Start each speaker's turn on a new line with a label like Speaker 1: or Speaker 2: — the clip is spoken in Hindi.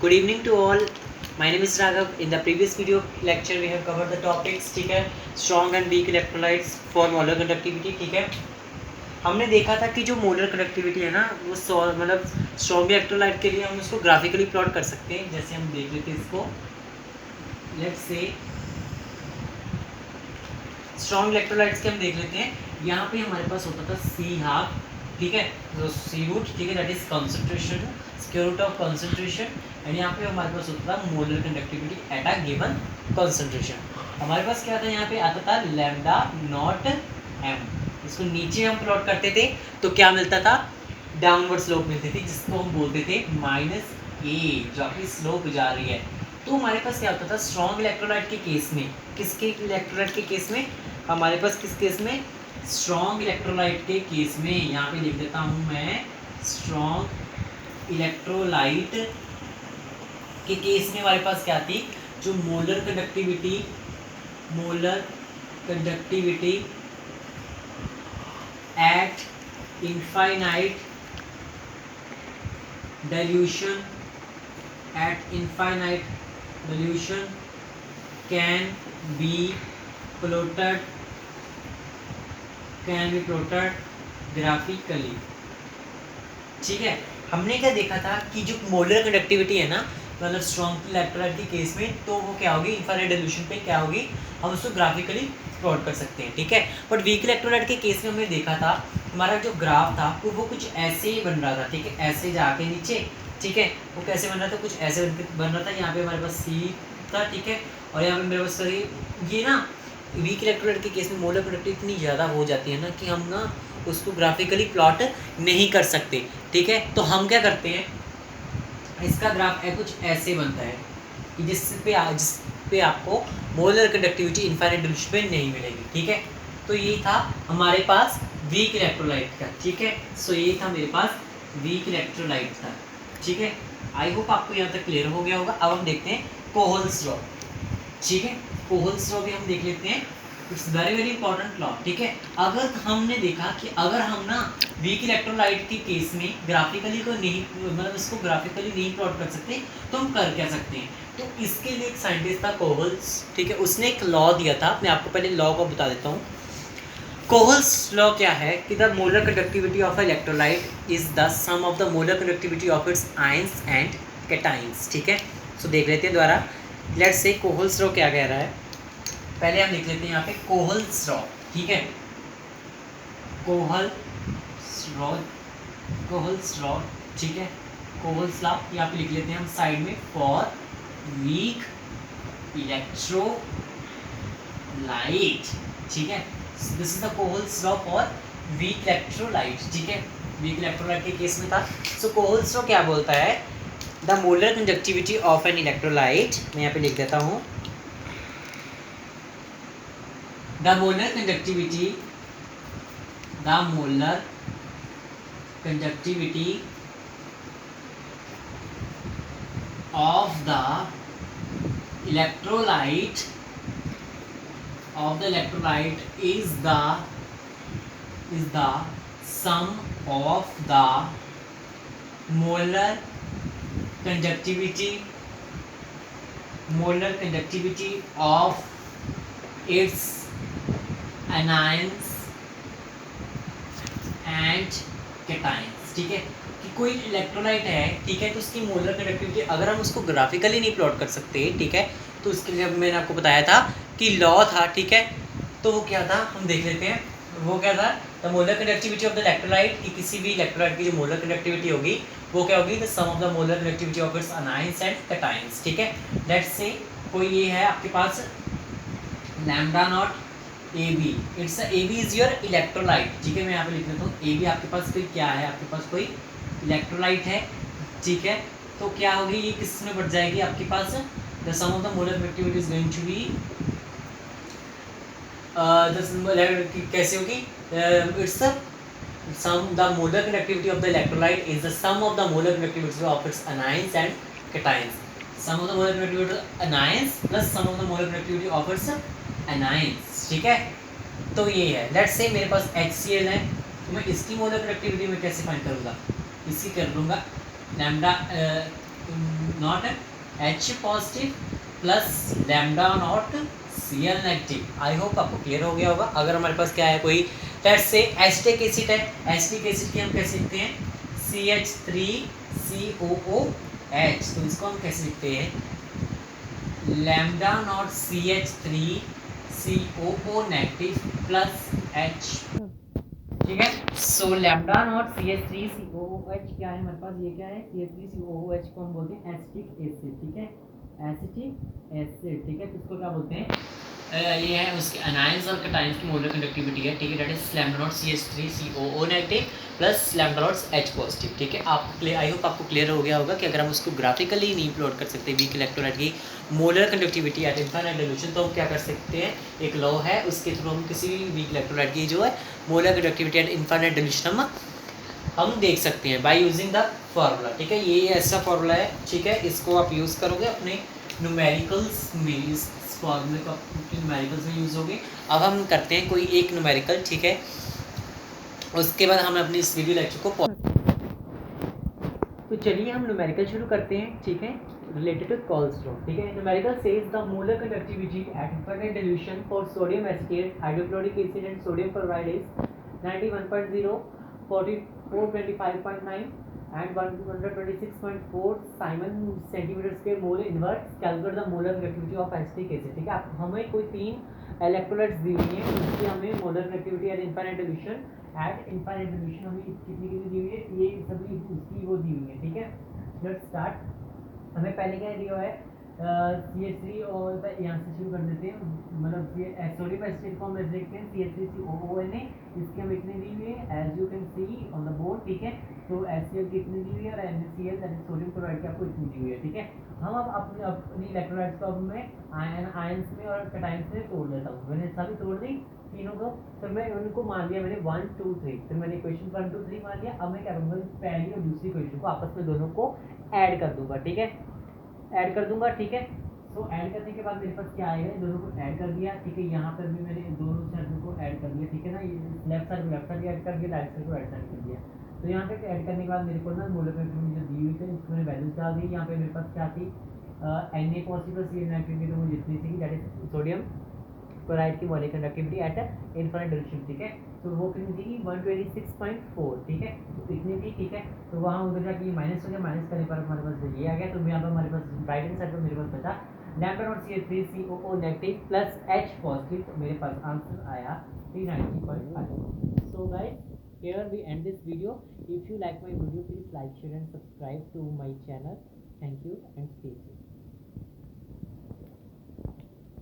Speaker 1: Good evening to all. My name is Raghav. In the previous video lecture we have covered the topics, ठीक है, strong and weak electrolytes for molar conductivity, ठीक है. हमने देखा था कि जो मोलर कंडक्टिविटी है ना वो मतलब स्ट्रॉन्ग इलेक्ट्रोलाइट के लिए हम उसको ग्राफिकली प्लॉट कर सकते हैं. जैसे हम देख लेते हैं इसको. लेट्स से स्ट्रॉन्ग इलेक्ट्रोलाइट्स के हम देख लेते हैं. यहाँ पे हमारे पास होता था C हाफ, ठीक है, तो C रूट, ठीक है, that is concentration, square root of concentration. And यहाँ पे हमारे पास होता था molar conductivity at a given concentration. हमारे पास क्या था, यहाँ पे आता था लैम्डा नॉट m. इसको नीचे हम प्लॉट करते थे तो क्या मिलता था, डाउनवर्ड स्लोप मिलती थी, जिसको हम बोलते थे -a, जो आपकी स्लोप जा रही है. तो हमारे पास क्या होता था स्ट्रॉन्ग इलेक्ट्रोलाइट के केस में, किसके इलेक्ट्रोलाइट के केस में, हमारे पास किस केस में, स्ट्रॉन्ग इलेक्ट्रोलाइट के केस में. यहाँ पे लिख देता हूँ मैं, स्ट्रॉन्ग इलेक्ट्रोलाइट के केस में हमारे पास क्या थी, जो molar conductivity at infinite dilution can be plotted graphically. ठीक है, हमने क्या देखा था कि जो मोलर कंडक्टिविटी है ना, मतलब स्ट्रॉन्ग इलेक्ट्रोलाइट के केस में, तो वो क्या होगी, इनफाइनाइट डाइल्यूशन पे क्या होगी, हम उसको ग्राफिकली प्लॉट कर सकते हैं. ठीक है, बट वीक इलेक्ट्रोलाइट के केस में हमने देखा था हमारा जो ग्राफ था वो कुछ ऐसे ही बन रहा था. ठीक है, ऐसे जाके नीचे, ठीक है, वो कैसे बन रहा था, कुछ ऐसे बन रहा था. यहाँ पे हमारे पास C था, ठीक है, और यहाँ पे मेरे पास ये ना वीक इलेक्ट्रोलाइट के केस में मोलर कंडक्टिविटी इतनी ज़्यादा हो जाती है ना कि हम ना उसको ग्राफिकली प्लॉट नहीं कर सकते. ठीक है, तो हम क्या करते हैं, इसका ग्राफ है कुछ ऐसे बनता है कि जिस पे आपको मोलर कंडक्टिविटी इनफाइनाइट डाइल्यूशन पे नहीं मिलेगी. ठीक है, तो ये था हमारे पास वीक इलेक्ट्रोलाइट का. ठीक है, सो ये था मेरे पास वीक इलेक्ट्रोलाइट था. ठीक है, आई होप आपको यहाँ तक क्लियर हो गया होगा. अब हम देखते हैं कोहल्स लॉ. ठीक है, कोहल्स लॉ भी हम देख लेते हैं. It's very very important law. ठीक है, अगर हमने देखा कि अगर हम ना वीक इलेक्ट्रोलाइट के केस में ग्राफिकली को नहीं, मतलब इसको ग्राफिकली नहीं प्लॉट कर सकते, तो हम कर क्या सकते हैं. तो इसके लिए एक साइंटिस्ट था कोहल्स. ठीक है, उसने एक लॉ दिया था. मैं आपको पहले लॉ को बता देता हूँ. कोहल्स लॉ क्या है कि the molar conductivity of electrolyte is the sum of the molar conductivity of its ions and cations. ठीक है, सो देख लेते हैं दोबारा. लेट्स से कोहल्स लॉ क्या कह रहा है. पहले हम लिख लेते हैं यहाँ पे कोहल्स लॉ. ठीक है, कोहल्स लॉ. ठीक है, कोहल्स लॉ यहाँ पे लिख लेते हैं हम साइड में, फॉर वीक इलेक्ट्रोलाइट. ठीक है, this is the कोहल्स law for weak electrolyte. ठीक है, वीक इलेक्ट्रोलाइट के केस में था. सो कोहल्स लॉ क्या बोलता है, the molar conductivity of an electrolyte, मैं यहाँ पे लिख देता हूँ, the molar conductivity of the electrolyte is the sum of the molar conductivity of its anions and cations. ठीक है, कि कोई इलेक्ट्रोलाइट है, ठीक है, तो उसकी मोलर कंडक्टिविटी अगर हम उसको ग्राफिकली नहीं प्लॉट कर सकते, ठीक है, तो उसके लिए मैंने आपको बताया था कि लॉ था. ठीक है, तो वो क्या था, हम देख लेते हैं. वो क्या था, the molar conductivity of the electrolyte, कि किसी भी इलेक्ट्रोलाइट की जो मोलर कंडक्टिविटी होगी वो क्या होगी, the sum of the molar conductivity of it's anions and cations. ठीक है, लेट्स से कोई ये है आपके पास lambda naught AB, it's AB is your electrolyte. ठीक है, मैं यहाँ पे लिख देता हूँ AB आपके पास कोई क्या है, आपके पास कोई इलेक्ट्रोलाइट है. ठीक है, तो क्या होगी, ये किस में बढ़ जाएगी आपके पास, the sum of the molar conductivity is going to be, कैसे होगी, it's the molar conductivity of the electrolyte is the sum of the molar conductivity of it's anions and cations. Some of the molar conductivity of anions plus some of the molar conductivity of it's anions. ठीक है, तो ये है. लेट्स से मेरे पास HCl है, तो मैं इसकी मोलर कंडक्टिविटी में कैसे फाइंड करूँगा, इसकी कर लूँगा lambda naught H positive plus lambda naught Cl negative. I hope आपको क्लियर हो गया होगा। अगर हमारे पास क्या है, कोई लेट्स से एसिटिक एसिड है, एसिटिक एसिड की हम कैसे लिखते हैं, CH3COOH, तो इसको हम कैसे लिखते हैं, lambda naught CH3COO negative plus H, ठीक है। सो लैम्डा नॉट CH3COOH क्या है हमारे पास, ये क्या है, CH3COOH को हम बोलते हैं एसिटिक एसिड, ठीक है, एसिटिक एसिड, ठीक है। तो इसको क्या बोलते हैं, ये है उसके अनायंस और कैटायंस की मोलर कंडक्टिविटी है, ठीक है, that is lambda naught CH3COO negative plus lambda naught H positive, ठीक है। आपको क्लियर, आई होप आपको क्लियर हो गया होगा कि अगर हम उसको ग्राफिकली नहीं प्लॉट कर सकते वीक इलेक्ट्रोलाइट की molar conductivity at infinite dilution, तो हम क्या कर सकते हैं, एक लॉ है उसके थ्रू हम किसी भी वीक इलेक्ट्रोलाइट की जो है molar conductivity at infinite dilution हम देख सकते हैं बाय यूजिंग द फार्मूला, ठीक है। ये ऐसा फार्मूला है, ठीक है, इसको आप यूज़ करोगे अपने न्यूमेरिकल्स में, इस फार्मूले को आपके न्यूमेरिकल्स में यूज़ होगी। अब हम करते हैं कोई एक न्यूमेरिकल, ठीक है, उसके बाद हम अपनी इस वीडियो लेक्चर को तो चलिए हम न्यूमेरिकल शुरू करते हैं, ठीक है, रिलेटेड टू कोलेस्ट्रॉल, ठीक है। Numerical says the molar conductivity at infinite dilution for sodium acetate, hydrochloric acid and sodium chloride is 91.0, 425.9 and 126.4 siemens centimetre square mole inverse. Calculate the molar conductivity of acetic acid, ठीक है। आप हमें कोई 3 इलेक्ट्रोलाइट्स दी हुई हैं, उसकी हमें molar conductivity at infinite dilution, at infinite dilution हमें कितनी कितनी दी हुई है, ये सभी उसकी वो दी हुई है, ठीक है। Let's start. हमें पहले क्या दिया है, CH3 और यहाँ से शुरू कर देते हैं, मतलब ये सोडियम एसिड को हम देखते हैं CH3COONA, इसकी हम इतनी दी हुई है as you can see on the board, ठीक है। तो HCl की इतनी दी हुई है और NaCl that is sodium chloride की आपको इतनी दी हुई है, ठीक है। हम अब अपनी इलेक्ट्रोलाइट्स को अब मैं आयंस में और कैटायंस में तोड़ देता हूँ। मैंने सभी तोड़ दी तीनों को, तो मैं उनको मान लिया मैंने 1 2 3, फिर मैंने इक्वेशन 1 2 3 मान लिया। अब मैं क्या करूँगा, पहली और दूसरी इक्वेशन को आपस में दोनों को ऐड कर दूंगा, ठीक है, ऐड कर दूंगा, ठीक है। तो ऐड करने के बाद मेरे पास क्या आएगा, दोनों को ऐड कर दिया, ठीक है। यहाँ पर भी मैंने दोनों साइड को ऐड कर दिया, ठीक है ना, ये लेफ्ट साइड ऐड कर दिया, राइट साइड को राइट साइड कर दिया। तो यहाँ पे ऐड करने के बाद मेरे को ना मोलर कंडक्टिविटी जो दी हुई थी उसको मैंने वैल्यूज डाल दी। यहाँ पे मेरे पास क्या थी, Na पॉजिटिव Cl नेगेटिव, तो मुझे जितनी थी दैट इज सोडियम क्लोराइड की molar conductivity at infinite dilution, ठीक है। तो वो कितनी थी, 126.4, ठीक है, तो इतनी थी, ठीक है। तो वहाँ उधर जाके माइनस हो गया, माइनस करने पर हमारे पास ये आ गया। तो यहाँ पर हमारे पास राइट हैंड साइड पर मेरे पास बचा lambda naught CH3COO negative plus H positive, तो मेरे पास आंसर आया 390.5। So guys, here we end this video. If you like my video, please like, share and subscribe to my channel. Thank you and stay safe.